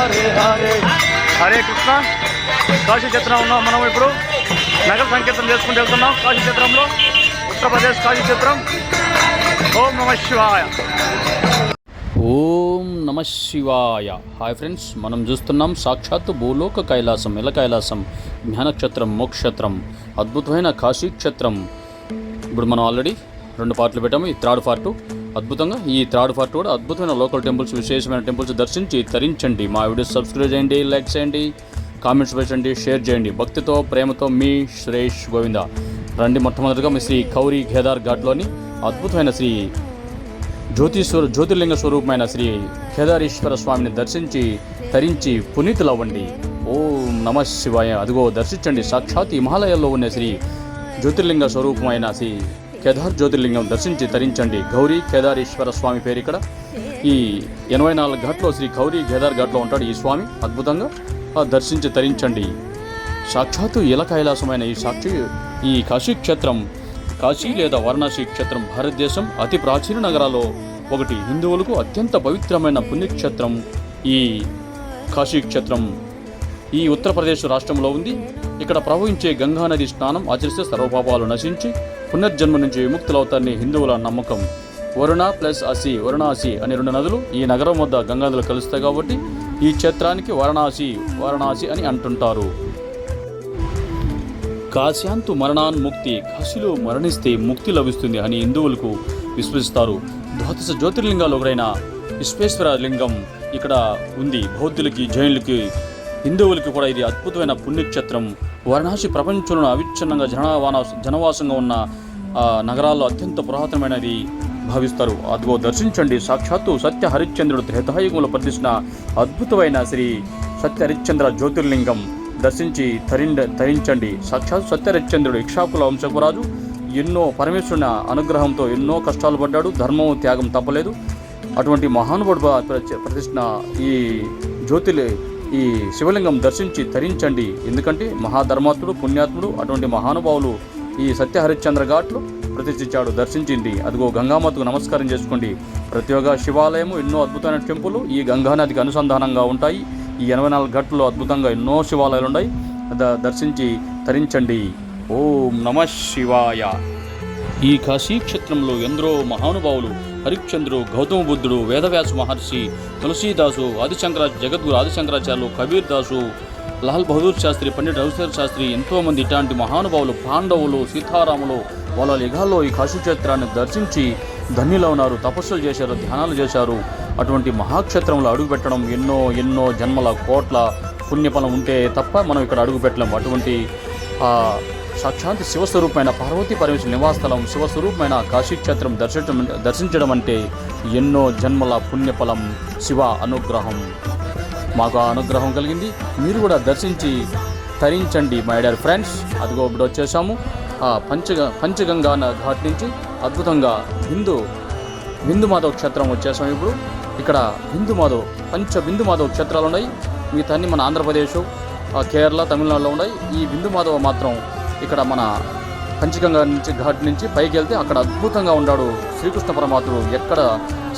హరే హరే. హరే కృష్ణ. కాశీ క్షేత్రం ఉన్నాం మనం ఇప్పుడు. నగర సంకీర్తనం చేసుకుంటూ వెళ్తున్నాం కాశీ క్షేత్రంలో. ఉత్తరప్రదేశ్ కాశీ క్షేత్రం. ఓం నమ శివాయ. ఓం నమ శివాయ. హాయ్ ఫ్రెండ్స్, మనం చూస్తున్నాం సాక్షాత్తు భూలోక కైలాసం, ఇల కైలాసం, జ్ఞానక్షేత్రం, మోక్షేత్రం, అద్భుతమైన కాశీ క్షేత్రం. ఇప్పుడు మనం ఆల్రెడీ 2 పార్ట్లు పెట్టాము. ఈ 3rd పార్ట్ అద్భుతంగా, ఈ 3rd పార్ట్ కూడా అద్భుతమైన లోకల్ టెంపుల్స్, విశేషమైన టెంపుల్స్ దర్శించి తరించండి. మా వీడియోస్ సబ్స్క్రైబ్ చేయండి, లైక్ చేయండి, కామెంట్స్ పెట్టండి, షేర్ చేయండి. భక్తితో ప్రేమతో మీ శ్రేష్ గోవింద. రండి. మొట్టమొదటిగా మీ శ్రీ కౌరీ కేదార్ ఘాట్లోని అద్భుతమైన శ్రీ జ్యోతిర్లింగ స్వరూపమైన శ్రీ కేదారేశ్వర స్వామిని దర్శించి తరించి పునీతులవ్వండి. ఓం నమ శివాయ. అదిగో దర్శించండి. సాక్షాత్ హిమాలయాల్లో ఉన్న శ్రీ జ్యోతిర్లింగ స్వరూపమైన శ్రీ కేదార్ జ్యోతిర్లింగం దర్శించి తరించండి. గౌరీ కేదారేశ్వర స్వామి పేరు ఇక్కడ. ఈ 84 ఘాట్లో శ్రీ గౌరీ కేదార్ ఘాట్లో ఉంటాడు ఈ స్వామి. అద్భుతంగా దర్శించి తరించండి. సాక్షాత్తు ఇల కైలాసమైన ఈ కాశీ క్షేత్రం, కాశీ లేదా వారణాసి క్షేత్రం భారతదేశం అతి ప్రాచీన నగరాల్లో ఒకటి. హిందువులకు అత్యంత పవిత్రమైన పుణ్యక్షేత్రం ఈ కాశీ క్షేత్రం. ఈ ఉత్తరప్రదేశ్ రాష్ట్రంలో ఉంది. ఇక్కడ ప్రవహించే గంగానది స్నానం ఆచరిస్తే సర్వపాపాలు నశించి పునర్జన్మ నుంచి విముక్తులవుతారని హిందువుల నమ్మకం. వరుణ ప్లస్ అసి, వారణాసి అనే 2 నదులు ఈ నగరం వద్ద గంగానదులు కలుస్తాయి కాబట్టి ఈ క్షేత్రానికి వారణాసి అని అంటుంటారు. కాశ్యాంతు మరణాన్ముక్తి, కాశీలో మరణిస్తే ముక్తి లభిస్తుంది అని హిందువులకు విశ్వసిస్తారు. ద్వాదశ జ్యోతిర్లింగాలు ఒకరైన విశ్వేశ్వర లింగం ఇక్కడ ఉంది. బౌద్ధులకి, జైనులకి, హిందువులకి కూడా ఇది అద్భుతమైన పుణ్యక్షేత్రం. వారణాసి ప్రపంచంలో అవిచ్ఛిన్నంగా జనవాసంగా ఉన్న నగరాల్లో అత్యంత పురాతనమైనది భావిస్తారు. అదిగో దర్శించండి. సాక్షాత్తు సత్య హరిశ్చంద్రుడు త్రేతాయుగంలో ప్రతిష్ఠించిన అద్భుతమైన శ్రీ సత్య హరిశ్చంద్ర జ్యోతిర్లింగం దర్శించి తరించండి. సాక్షాత్ సత్యహరిశ్చంద్రుడు ఇక్ష్వాకుల వంశపురాజు. ఎన్నో పరమేశ్వరుని అనుగ్రహంతో ఎన్నో కష్టాలు పడ్డాడు. ధర్మం త్యాగం తప్పలేదు. అటువంటి మహానుభావుడు ప్రతిష్ఠించిన ఈ శివలింగం దర్శించి తరించండి. ఎందుకంటే మహాధర్మాత్ముడు, పుణ్యాత్ముడు అటువంటి మహానుభావులు ఈ సత్యహరిశ్చంద్ర ఘాట్లు ప్రతిష్ఠించాడు. దర్శించింది. అదిగో గంగామాతకు నమస్కారం చేసుకోండి. ప్రతి ఒక్క శివాలయము, ఎన్నో అద్భుతమైన టెంపుల్ ఈ గంగానదికి అనుసంధానంగా ఉంటాయి. ఈ 84 ఘాట్లలో అద్భుతంగా ఎన్నో శివాలయాలు ఉన్నాయి. దర్శించి తరించండి. ఓం నమ శివాయ. ఈ కాశీ క్షేత్రంలో ఎందరో మహానుభావులు హరిశ్చంద్రుడు, గౌతమ బుద్ధుడు, వేదవ్యాస మహర్షి, తులసీదాసు, జగద్గురు ఆదిశంకరాచార్యులు, కబీర్ దాసు, లాల్ బహదూర్ శాస్త్రి, పండిట్ రవిశంకర్ శాస్త్రి, ఎంతోమంది ఇట్లాంటి మహానుభావులు, పాండవులు, సీతారాములు వాళ్ళ యుగాల్లో ఈ కాశీ క్షేత్రాన్ని దర్శించి ధన్యులు ఉన్నారు. తపస్సులు చేశారు, ధ్యానాలు చేశారు. అటువంటి మహాక్షేత్రంలో అడుగుపెట్టడం ఎన్నో జన్మల కోట్ల పుణ్యఫలం ఉంటే తప్ప మనం ఇక్కడ అడుగు పెట్టలేము. అటువంటి సాక్షాత్ శివస్వరూపమైన పార్వతీ పరమేశ్వర నివాసస్థలం, శివస్వరూపమైన కాశీక్షేత్రం దర్శించడం అంటే ఎన్నో జన్మల పుణ్యఫలం, శివ అనుగ్రహం. మాకు ఆ అనుగ్రహం కలిగింది. మీరు కూడా దర్శించి తరించండి మై డియర్ ఫ్రెండ్స్. అదిగో ఇప్పుడు వచ్చేసాము పంచగంగా ఘాట్ నుంచి అద్భుతంగా బిందు మాధవ్ క్షేత్రం వచ్చేసాము. ఇప్పుడు ఇక్కడ బిందు మాధవ్ క్షేత్రాలు ఉన్నాయి. మిగతా అన్ని మన ఆంధ్రప్రదేశ్, కేరళ, తమిళనాడులో ఉన్నాయి. ఈ బిందు మాధవ్ మాత్రం ఇక్కడ మన పంచగంగా ఘాట్ నుంచి పైకి వెళ్తే అక్కడ అద్భుతంగా ఉన్నాడు శ్రీకృష్ణ పరమాత్ముడు. ఎక్కడ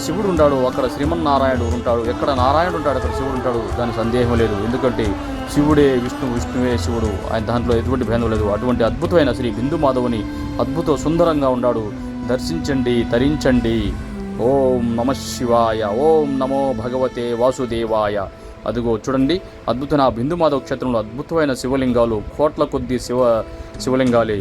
శివుడు ఉంటాడు అక్కడ శ్రీమన్నారాయణుడు ఉంటాడు. ఎక్కడ నారాయణుడు ఉంటాడు అక్కడ శివుడు ఉంటాడు. దాని సందేహం లేదు. ఎందుకంటే శివుడే విష్ణువే శివుడు. ఆయన దాంట్లో ఎటువంటి భేదం లేదు. అటువంటి అద్భుతమైన శ్రీ బిందు మాధవుని సుందరంగా ఉన్నాడు. దర్శించండి, తరించండి. ఓం నమ శివాయ. ఓం నమో భగవతే వాసుదేవాయ. అదిగో చూడండి, అద్భుతమైన బిందు మాధవ క్షేత్రంలో అద్భుతమైన శివలింగాలు, కోట్ల కొద్ది శివలింగాలే.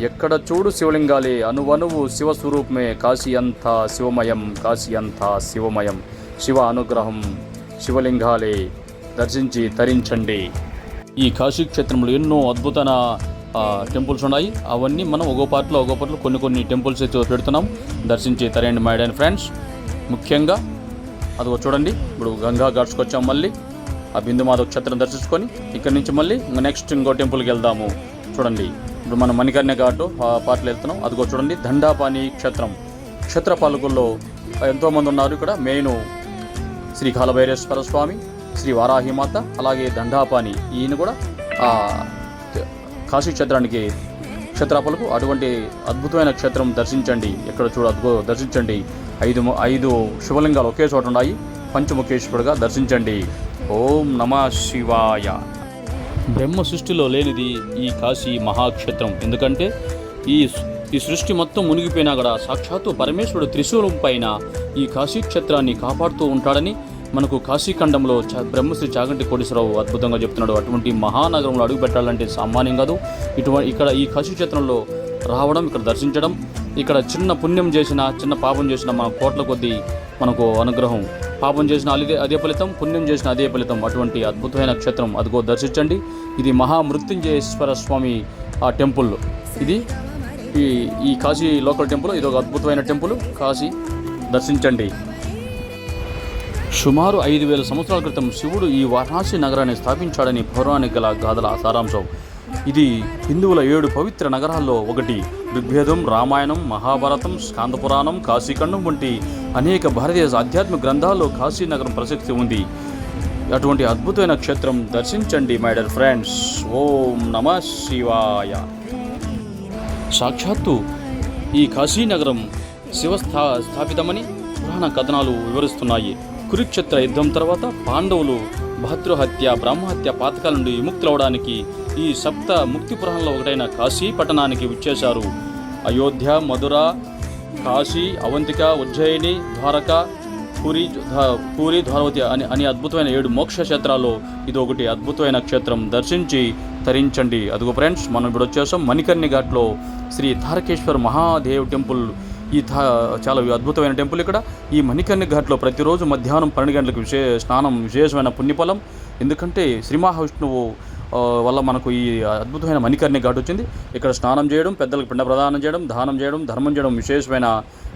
ఎక్కడ చూడు శివలింగాలే, అనువనువు శివస్వరూపమే. కాశీ అంతా శివమయం, కాశీ అంతా శివమయం. శివ అనుగ్రహం, శివలింగాలే. దర్శించి తరించండి. ఈ కాశీ క్షేత్రంలో ఎన్నో అద్భుతమైన టెంపుల్స్ ఉన్నాయి. అవన్నీ మనం ఒక్కో పార్ట్లో కొన్ని టెంపుల్స్ అయితే పెడుతున్నాం. దర్శించి తరండి మై డియర్ ఫ్రెండ్స్. ముఖ్యంగా అదిగో చూడండి, ఇప్పుడు గంగా ఘాట్స్కి వచ్చాం. మళ్ళీ ఆ బిందు మాధవ్ క్షేత్రం దర్శించుకొని ఇక్కడి నుంచి మళ్ళీ నెక్స్ట్ ఇంకో టెంపుల్కి వెళ్దాము. చూడండి, ఇప్పుడు మనం మణికర్ణ్య ఘాటు పాటలు వెళ్తున్నాం. అదిగో చూడండి, దండాపాని క్షేత్రపాలకుల్లో ఎంతోమంది ఉన్నారు. ఇక్కడ మెయిన్ శ్రీ కాలభైరేశ్వర స్వామి, శ్రీ వారాహిమాత, అలాగే దండాపాని. ఈయన కూడా కాశీ క్షేత్రానికి క్షేత్రపాలకు. అటువంటి అద్భుతమైన క్షేత్రం దర్శించండి. ఎక్కడ అదిగో దర్శించండి. 5 శివలింగాలు ఒకే చోట ఉన్నాయి. పంచముఖేశ్వరుడుగా దర్శించండి. ఓం నమః శివాయ. బ్రహ్మ సృష్టిలో లేనిది ఈ కాశీ మహాక్షేత్రం. ఎందుకంటే ఈ సృష్టి మొత్తం మునిగిపోయినా కూడా సాక్షాత్తు పరమేశ్వరుడు త్రిశూలం పైన ఈ కాశీ క్షేత్రాన్ని కాపాడుతూ ఉంటాడని మనకు కాశీఖండంలో బ్రహ్మశ్రీ చాగంటి కోటేశ్వరరావు అద్భుతంగా చెప్తున్నాడు. అటువంటి మహానగరంలో అడుగు పెట్టాలంటే సామాన్యం కాదు. ఇక్కడ ఈ కాశీ క్షేత్రంలో రావడం, ఇక్కడ దర్శించడం, ఇక్కడ చిన్న పుణ్యం చేసిన, చిన్న పాపం చేసిన మన కోట్ల కొద్దీ మనకు అనుగ్రహం. పాపం చేసిన అదే ఫలితం, పుణ్యం చేసిన అదే ఫలితం. అటువంటి అద్భుతమైన క్షేత్రం అదిగో దర్శించండి. ఇది మహామృత్యుంజయేశ్వర స్వామి ఆ టెంపుల్. ఇది ఈ కాశీ లోకల్ టెంపుల్. ఇది ఒక అద్భుతమైన టెంపుల్. కాశీ దర్శించండి. సుమారు 5000 సంవత్సరాల క్రితం శివుడు ఈ వారణాసి నగరాన్ని స్థాపించాడని పౌరాణిక గాథల సారాంశం. ఇది హిందువుల 7 పవిత్ర నగరాల్లో ఒకటి. ఋగ్వేదం, రామాయణం, మహాభారతం, స్కాందపురాణం, కాశీఖండం వంటి అనేక భారతీయ ఆధ్యాత్మిక గ్రంథాల్లో కాశీ నగరం ప్రసక్తి ఉంది. అటువంటి అద్భుతమైన క్షేత్రం దర్శించండి మై డియర్ ఫ్రెండ్స్. ఓం నమః శివాయ. సాక్షాత్తు ఈ కాశీ నగరం శివ స్థాపితమని పురాణ కథనాలు వివరిస్తున్నాయి. కురుక్షేత్ర యుద్ధం తర్వాత పాండవులు భాతృహత్య, బ్రహ్మహత్య పాతకాల నుండి విముక్తులవడానికి ఈ సప్త ముక్తి పురాణంలో ఒకటైన కాశీ పట్టణానికి విచ్చేశారు. అయోధ్య, మధుర, కాశీ, అవంతిక, ఉజ్జయిని, ద్వారక, పూరి, ద్వారవతి అని అద్భుతమైన 7 మోక్ష క్షేత్రాల్లో ఇది ఒకటి అద్భుతమైన క్షేత్రం. దర్శించి తరించండి. అదిగో ఫ్రెండ్స్, మనం ఇప్పుడు వచ్చేసాం మణికర్ణి ఘాట్లో శ్రీ తారకేశ్వర మహాదేవ్ టెంపుల్. చాలా అద్భుతమైన టెంపుల్. ఇక్కడ ఈ మణికర్ణి ఘాట్లో ప్రతిరోజు మధ్యాహ్నం 12 గంటలకు స్నానం విశేషమైన పుణ్యఫలం. ఎందుకంటే శ్రీ మహావిష్ణువు వల్ల మనకు ఈ అద్భుతమైన మణికర్ణి ఘాట్ వచ్చింది. ఇక్కడ స్నానం చేయడం, పెద్దలకు పిండ ప్రదానం చేయడం, దానం చేయడం, ధర్మం చేయడం విశేషమైన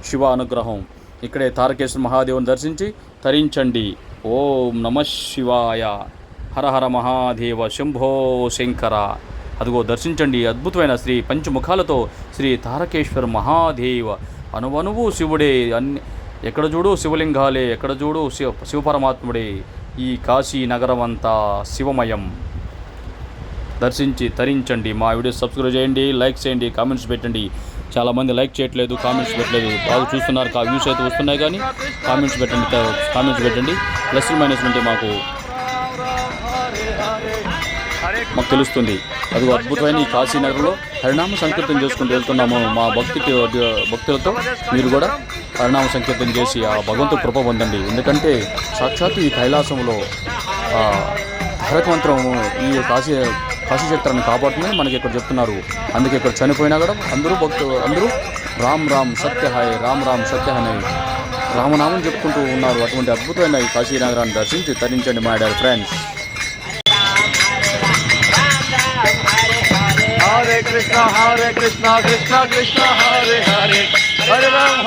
శివ అనుగ్రహం. ఇక్కడే తారకేశ్వర మహాదేవుని దర్శించి తరించండి. ఓం నమః శివాయ. హర హర మహాదేవ శంభో శంకర. అదిగో దర్శించండి. అద్భుతమైన శ్రీ పంచముఖాలతో శ్రీ తారకేశ్వర మహాదేవ. అనువనువు శివుడే, ఎక్కడ చూడు శివలింగాలే, ఎక్కడ చూడు శివపరమాత్ముడే. ఈ కాశీ నగరం అంతా శివమయం. దర్శించి తరించండి. మా వీడియో సబ్స్క్రైబ్ చేయండి, లైక్ చేయండి, కామెంట్స్ పెట్టండి. చాలామంది లైక్ చేయట్లేదు, కామెంట్స్ పెట్టలేదు. బాగా చూస్తున్నారు, వ్యూస్ అయితే వస్తున్నాయి కానీ కామెంట్స్ పెట్టండి. ప్లస్ మైనస్ ఉంటే మాకు తెలుస్తుంది. అది అద్భుతమైన ఈ కాశీ నగరంలో హరినామ సంకీర్తన చేసుకుంటూ వెళ్తున్నాము. మా భక్తులతో మీరు కూడా హరినామ సంకీర్తన చేసి ఆ భగవంతుడు కృప పొందండి. ఎందుకంటే సాక్షాత్తు ఈ కైలాసంలో తారక మంత్రం ఈ కాశీ క్షేత్రాన్ని కాపాడుతుందని మనకి ఇక్కడ చెప్తున్నారు. అందుకే ఇక్కడ చనిపోయినా కూడా అందరూ రామ్ రామ్ సత్యహాయ్, రామ్ రామ్ సత్యహాయ్ అని రామనామం చెప్పుకుంటూ ఉన్నారు. అటువంటి అద్భుతమైన ఈ కాశీ నగరాన్ని దర్శించి తరించండి my dear friends. Hare Krishna Hare Krishna Krishna Krishna Hare Hare, Hare Rama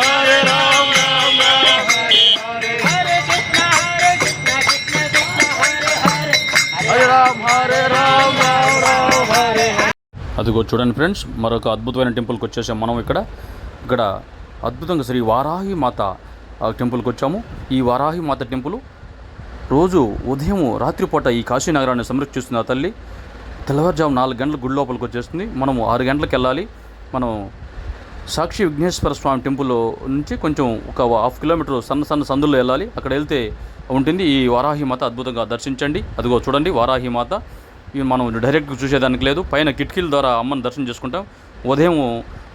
Rama Rama Hare Hare, Hare Krishna Krishna Krishna Hare Hare, Hare Rama Rama Rama Hare. అదిగో చూడండి ఫ్రెండ్స్, మరొక అద్భుతమైన టెంపుల్కి వచ్చేసాం మనం. ఇక్కడ అద్భుతంగా శ్రీ వారాహి మాత టెంపుల్కి వచ్చాము. ఈ వారాహి మాత టెంపుల్ రోజు ఉదయం రాత్రిపూట ఈ కాశీ నగరాన్ని సంరక్షిస్తుంది ఆ తల్లి. తెల్లవారుజాము 4 గంటల గుడి లోపలికి వచ్చేస్తుంది. మనము 6 గంటలకు వెళ్ళాలి. మనం సాక్షి విఘ్నేశ్వర స్వామి టెంపుల్ నుంచి కొంచెం ఒక 1/2 కిలోమీటర్ సన్న సందుల్లో వెళ్ళాలి. అక్కడ వెళ్తే ఉంటుంది ఈ వారాహి మాత. అద్భుతంగా దర్శించండి. అదిగో చూడండి వారాహి మాత. ఇవి మనం డైరెక్ట్గా చూసేదానికి లేదు, పైన కిటికీల ద్వారా అమ్మని దర్శనం చేసుకుంటాం. ఉదయం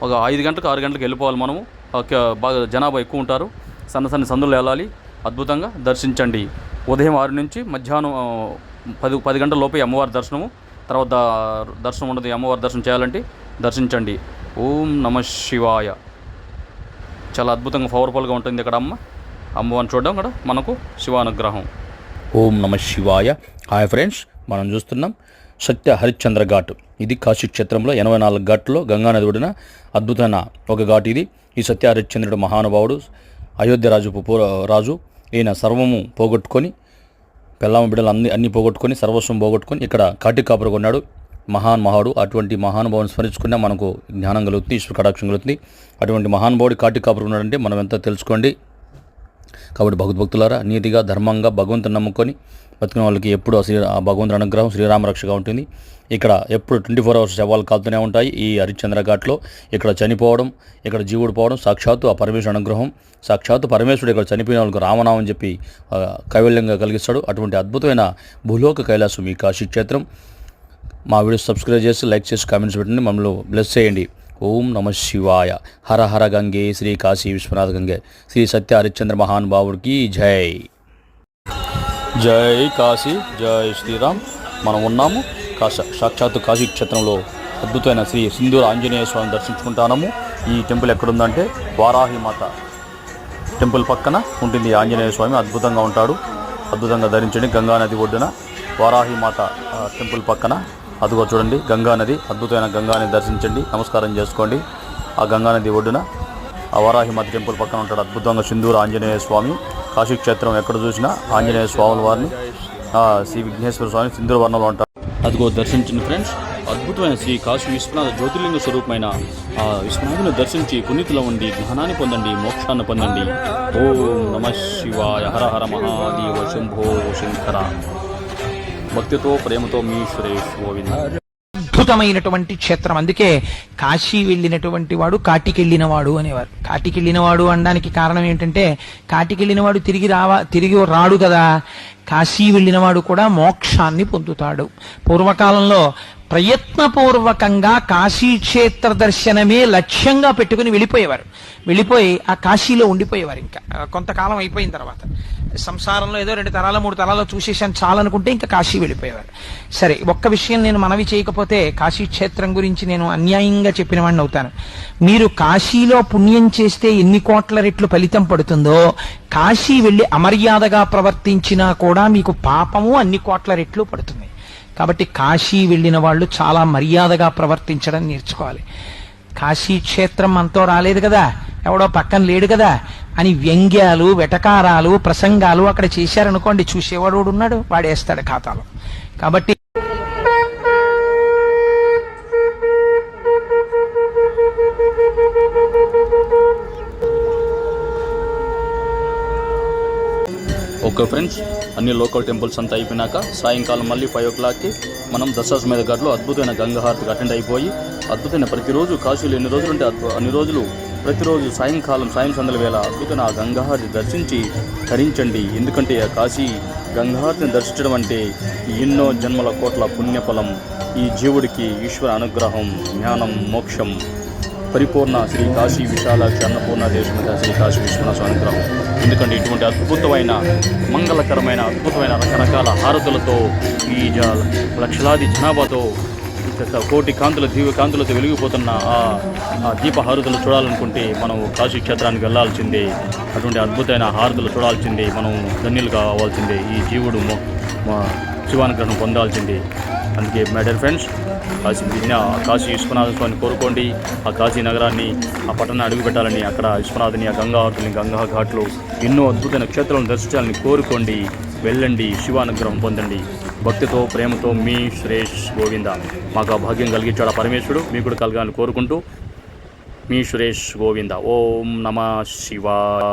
ఒక 5 గంటలకు 6 గంటలకు వెళ్ళిపోవాలి మనము. బాగా జనాభా ఎక్కువ ఉంటారు. సన్న సందుల్లో వెళ్ళాలి. అద్భుతంగా దర్శించండి. ఉదయం 6 నుంచి మధ్యాహ్నం 10 గంటల లోపే అమ్మవారి దర్శనము. తర్వాత దర్శనం ఉండదు. అమ్మవారి దర్శనం చేయాలంటే దర్శించండి. ఓం నమః శివాయ. చాలా అద్భుతంగా పవర్ఫుల్గా ఉంటుంది ఇక్కడ అమ్మవారిని చూడడం కూడా మనకు శివానుగ్రహం. ఓం నమః శివాయ. హాయ్ ఫ్రెండ్స్, మనం చూస్తున్నాం సత్య హరిశ్చంద్ర ఘాట్. ఇది కాశీ క్షేత్రంలో 84 ఘాట్లో గంగానది ఒడిన అద్భుతమైన ఒక ఘాట్ ఇది. ఈ సత్య హరిశ్చంద్రుడు మహానుభావుడు, అయోధ్య రాజు. ఈయన సర్వము పోగొట్టుకొని, పెళ్ళామ బిడ్డలు అన్ని పోగొట్టుకొని, సర్వస్వం పోగొట్టుకొని ఇక్కడ కాటి కాపురు కొన్నాడు. మహానుభావుడు. అటువంటి మహానుభావుని స్మరించుకున్నా మనకు జ్ఞానం కలుగుతుంది, ఈశ్వర కటాక్షం కలుగుతుంది. అటువంటి మహానుభావుడు కాటి కాపురు ఉన్నాడంటే మనం ఎంత తెలుసుకోండి. కాబట్టి భక్తులారా నీతిగా ధర్మంగా భగవంతుని నమ్ముకొని బతికిన వాళ్ళకి ఎప్పుడు ఆ భగవంతుని అనుగ్రహం శ్రీరామ రక్షగా ఉంటుంది. ఇక్కడ ఎప్పుడు 24 hours శవాలు కాలుతూనే ఉంటాయి. ఈ హరిశ్చంద్ర ఘాట్లో ఇక్కడ చనిపోవడం, ఇక్కడ జీవుడు పోవడం సాక్షాత్తు ఆ పరమేశ్వరుడు అనుగ్రహం. సాక్షాత్తు పరమేశ్వరుడు ఇక్కడ చనిపోయిన వాళ్ళకి రామనామం చెప్పి కైవల్యంగా కలిగిస్తాడు. అటువంటి అద్భుతమైన భూలోక కైలాసం ఈ కాశీ క్షేత్రం. మా వీడియో సబ్స్క్రైబ్ చేసి లైక్ చేసి కామెంట్స్ పెట్టండి, మమ్మల్ని బ్లెస్ చేయండి. ఓం నమ శివాయ. హర హర గంగే శ్రీ కాశీ విశ్వనాథ గంగే శ్రీ సత్య హరిశ్చంద్ర మహానుభావుడికి జై. జై కాశీ, జై శ్రీరామ్. మనం ఉన్నాము సాక్షాత్తు కాశీ క్షేత్రంలో అద్భుతమైన శ్రీ సింధూర ఆంజనేయ స్వామిని దర్శించుకుంటాము. ఈ టెంపుల్ ఎక్కడుందంటే వారాహి మాత టెంపుల్ పక్కన ఉంటుంది. ఆంజనేయ స్వామి అద్భుతంగా ఉంటాడు. అద్భుతంగా ధరించండి. గంగా నది ఒడ్డున వారాహి మాత టెంపుల్ పక్కన అదిగో చూడండి గంగా నది. అద్భుతమైన గంగాని దర్శించండి, నమస్కారం చేసుకోండి. ఆ గంగా నది ఒడ్డున ఆ వారాహి మాత టెంపుల్ పక్కన ఉంటాడు అద్భుతంగా సింధూర ఆంజనేయ స్వామి. కాశీ క్షేత్రం ఎక్కడ చూసినా ఆంజనేయ స్వాముల వారిని శ్రీ విఘ్నేశ్వర స్వామి సింధూర వర్ణంలో ఉంటారు. అదిగో దర్శించండి ఫ్రెండ్స్. అద్భుతమైన శ్రీ కాశీ విశ్వనాథ జ్యోతిర్లింగ స్వరూపమైన ఆ విశ్వనాథుని దర్శించి పునీతుల ఉండి జ్ఞానాన్ని పొందండి, మోక్షాన్ని పొందండి. ఓం నమ శివాయ. హర హర మహాదేవ శంభో శంకర. భక్తితో ప్రేమతో మీ సురేష్ గోవింద. అద్భుతమైనటువంటి క్షేత్రం. అందుకే కాశీ వెళ్ళినటువంటి వాడు కాటికెళ్ళినవాడు అనేవారు. కాటికెళ్ళినవాడు అనడానికి కారణం ఏంటంటే కాటికెళ్ళినవాడు తిరిగి రాడు కదా. కాశీ వెళ్ళినవాడు కూడా మోక్షాన్ని పొందుతాడు. పూర్వకాలంలో ప్రయత్నపూర్వకంగా కాశీ క్షేత్ర దర్శనమే లక్ష్యంగా పెట్టుకుని వెళ్ళిపోయి ఆ కాశీలో ఉండిపోయేవారు. ఇంకా కొంతకాలం అయిపోయిన తర్వాత సంసారంలో ఏదో 2 తరాలు 3 తరాలు చూసేసాను చాలనుకుంటే ఇంకా కాశీ వెళ్ళిపోయేవారు. సరే, ఒక్క విషయం నేను మనవి చేయకపోతే కాశీ క్షేత్రం గురించి నేను అన్యాయంగా చెప్పిన వాడిని అవుతాను. మీరు కాశీలో పుణ్యం చేస్తే ఎన్ని కోట్ల రెట్లు ఫలితం పడుతుందో కాశీ వెళ్ళి అమర్యాదగా ప్రవర్తించినా కూడా మీకు పాపము అన్ని కోట్ల రెట్లు పడుతుంది. కాబట్టి కాశీ వెళ్ళిన వాళ్ళు చాలా మర్యాదగా ప్రవర్తించడం నేర్చుకోవాలి. కాశీ క్షేత్రం మనతో రాలేదు కదా, ఎవడో పక్కన లేడు కదా అని వ్యంగ్యాలు, వెటకారాలు, ప్రసంగాలు అక్కడ చేశారనుకోండి, చూసేవాడు ఉన్నాడు, వాడేస్తాడు ఖాతాలో. కాబట్టి ఓకే ఫ్రెండ్స్, అన్ని లోకల్ టెంపుల్స్ అంతా అయిపోయినాక సాయంకాలం మళ్ళీ 5 o'clockకి మనం దశాశ్వమేధ ఘాట్లో అద్భుతమైన గంగా హారతికి అటెండ్ అయిపోయి అద్భుతమైన ప్రతిరోజు కాశీలో ఎన్ని రోజులు ఉంటే అన్ని రోజులు ప్రతిరోజు సాయం సందల వేళ అద్భుతమైన ఆ గంగాహారతి దర్శించి ధరించండి. ఎందుకంటే ఆ కాశీ గంగాహారతిని దర్శించడం అంటే ఎన్నో జన్మల కోట్ల పుణ్యఫలం. ఈ జీవుడికి ఈశ్వర అనుగ్రహం, జ్ఞానం, మోక్షం, పరిపూర్ణ శ్రీ కాశీ విశాలాక్షి అన్నపూర్ణ దేశమైన శ్రీ కాశీ విశ్వనాథ అనుగ్రహం. ఎందుకంటే ఇటువంటి అద్భుతమైన మంగళకరమైన అద్భుతమైన రకరకాల హారతులతో ఈ లక్షలాది జనాభాతో కోటి కాంతుల దివ్య కాంతులతో వెలిగిపోతున్న ఆ దీప హారతులు చూడాలనుకుంటే మనం కాశీ క్షేత్రానికి వెళ్లాల్సిందే. అటువంటి అద్భుతమైన హారతులు చూడాల్సిందే. మనం ధన్యులు కావాల్సిందే. ఈ జీవుడు శివానుగ్రహం పొందాల్సిందే. అందుకే my dear friends, Kashi Vishwanatha స్వామిని కోరుకోండి. ఆ కాశీ నగరాన్ని, ఆ పట్టణాన్ని అడుగుపెట్టాలని, అక్కడ విశ్వనాథుని, ఆ గంగా హారతుల్ని, గంగా ఘాట్లు ఎన్నో అద్భుతమైన క్షేత్రాలను దర్శించాలని కోరుకోండి. వెళ్ళండి, శివానుగ్రహం పొందండి. భక్తితో ప్రేమతో మీ సురేష్ గోవింద. మాకు ఆ భాగ్యం కలిగించాడు ఆ పరమేశ్వరుడు, మీకు కూడా కలగాలని కోరుకుంటూ మీ సురేష్ గోవింద. ఓం నమ శివాయ.